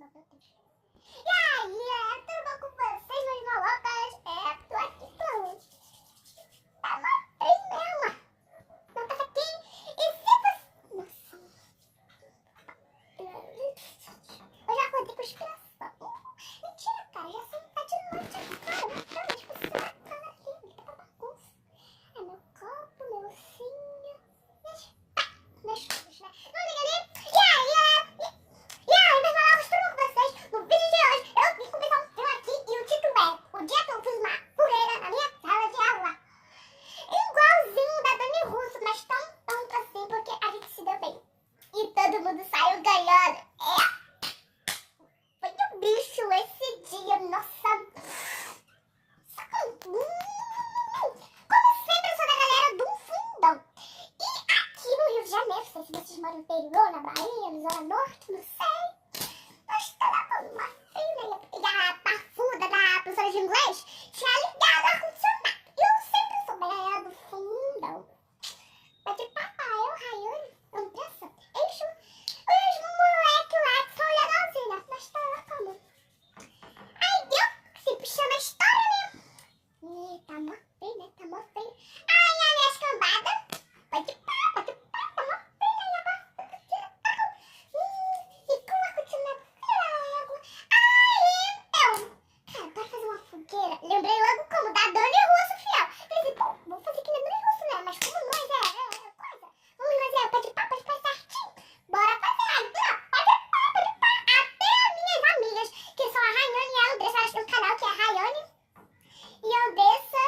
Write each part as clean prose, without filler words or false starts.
E aí, tudo bom com vocês, meus malocas? Tô aqui falando. Tá bem mesmo. Não tá aqui. E se você... Nossa. Eu já acordei com inspiração. Mentira, cara. Já sei que tá de noite aqui, cara. Realmente, você vai estar aqui. Tá bagunça. É meu copo, meu ursinho. Minhas coisas, né? Não liga ali. E aí, meus malocas, tudo bom com vocês? No vídeo de hoje, eu vim começar um tema aqui e o título é O dia que eu fiz uma poeira na minha sala de aula. Igualzinho da Dani Russo, mas tão tonto assim, porque a gente se deu bem. E todo mundo saiu ganhando. Foi um bicho esse dia, nossa. Como sempre, eu sou da galera do fundão. E aqui no Rio de Janeiro, não sei se vocês moram no interior, na Bahia, na Zona Norte, não sei. Nós estávamos uma filha e a parfuda da professora de inglês tinha ligado o ar-condicionado. E eu sempre sou da galera do fundão. Mas de papai, eu, Rayane, Andressa, Eixo, os moleques lá que são legalzinhos, né? Nós estávamos lá como? Aí deu, se puxando a história, né? Ih, tá mó feio, né? Tá mó feio. Ai, a minha escambada. Pode pá, tá mó feio, né? E com a cortina prego. Aí, então. Cara, bora fazer uma fogueira. Lembrei logo como da Dani Russo, fiel. Pensei, pô, vamos fazer que nem Dani Russo, né? Mas como nós é coisa. Vamos fazer pode pá certinho. Bora fazer. Aí, ó, pode pá. Até as minhas amigas, que são a Rayane e a Andressa, elas têm um canal que é Rayane e Andressa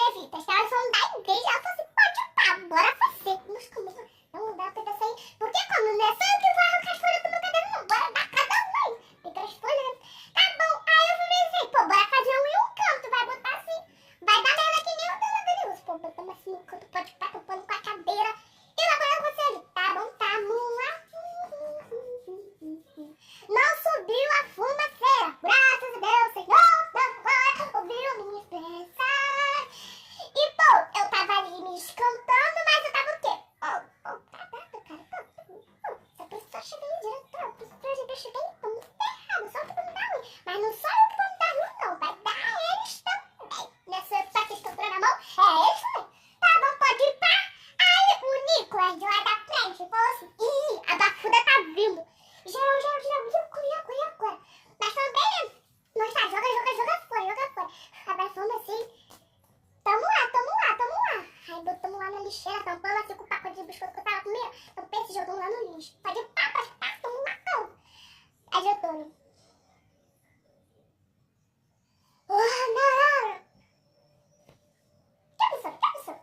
Levitas, tá? Elas são da igreja. Ela falou assim, pode pá, bora fazer. Mas como não dá pra pensar aí? Porque como não é só eu que vou arrancar as folhas do meu caderno, não. Bora dar cada um aí. Pegar as folhas, né? Tá bom. Aí eu pensei, pô, bora fazer um em um canto. Vai botar assim. Vai dar merda que nem o Dona Danius. Pô, botamos assim no canto, pode pá, topando com a cadeira. E lá agora você ali. Tá bom, tá, mula. Não subiu a fumaceira. Graças a Deus, Senhor, não ouviu minha expressa. E, pô, eu tava ali me escantando, mas eu tava o quê? Caraca, cara, essa pessoa chega aí direto, a pessoa já tá chegando, tá muito errado, só que vamos dar ruim. Mas não sou eu que vou me dar ruim, não, vai dar eles também. Nessa eu tá escantando na mão, é eles também. Tá bom, pode ir pá. Aí o Nicolas de lá da frente falou assim, ih, a bafuda tá vindo. Geral, corre agora. Mas também, nós tá, joga fora. Abraçando assim. Tamo lá. Aí botamos lá na lixeira, tampamos assim com o pacote de biscoito que eu tava comendo. Então pensa, jogamos lá no lixo. Pode pá, tamo lá, calma. Aí eu tô. Não. Que absurdo.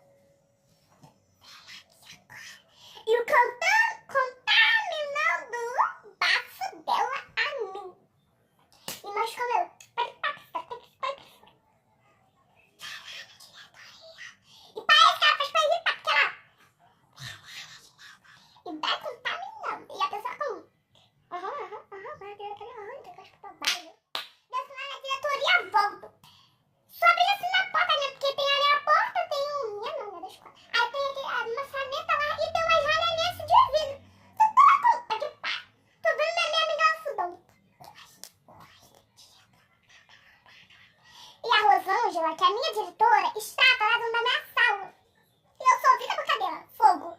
E o contaminando o bafo dela a mim. E nós comemos. E parece que ela faz pra irritar, porque ela... E vai contaminando. E a pessoa como... vai ter aquele arranjo, que acho que tá baixo. Desce lá na diretoria, volto. Sobe assim na porta, né? Porque tem ali a porta, tem um... Não, da escola. Aí tem aquele, a maçaneta lá e tem uma janelinha de vidro. Você toma conta de pá. Tô vendo minha amiga fudão. E a Rosângela, que é a minha diretora, está parada na minha sala. E eu sou vida por cadeira. Fogo.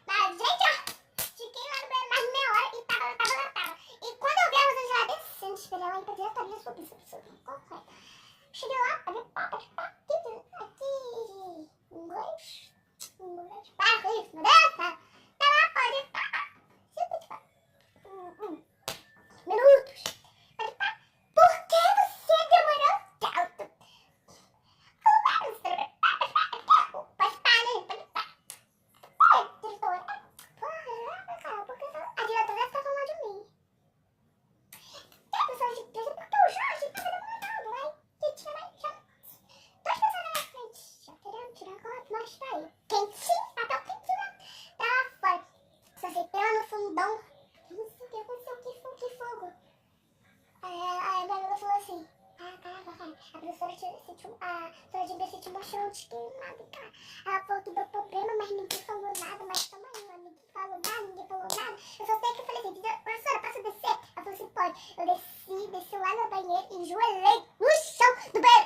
Mas, gente, ó. Fiquei lá no banheiro mais de meia hora e tava. E quando eu vi a Rosângela descendo, esperei ela ir pra diretoria, subi. Correto. Cheguei lá, pode pá. Aqui. Inglês. Para isso, mudança. Tá lá, pode pá. Minutos. Pode pá. Por que você demorou tanto? Pode pá, né? Pode pá. Diretora. Cara, porque a diretora tá falando de mim. E a pessoa de empresa, porque o Jorge tava demorando. Aí, que tinha mais. Duas pessoas na minha frente. Já querendo tirar a cola, mas tá aí. Quentinho, papel quentinho. Tá banheiro e joelhei no chão do banheiro.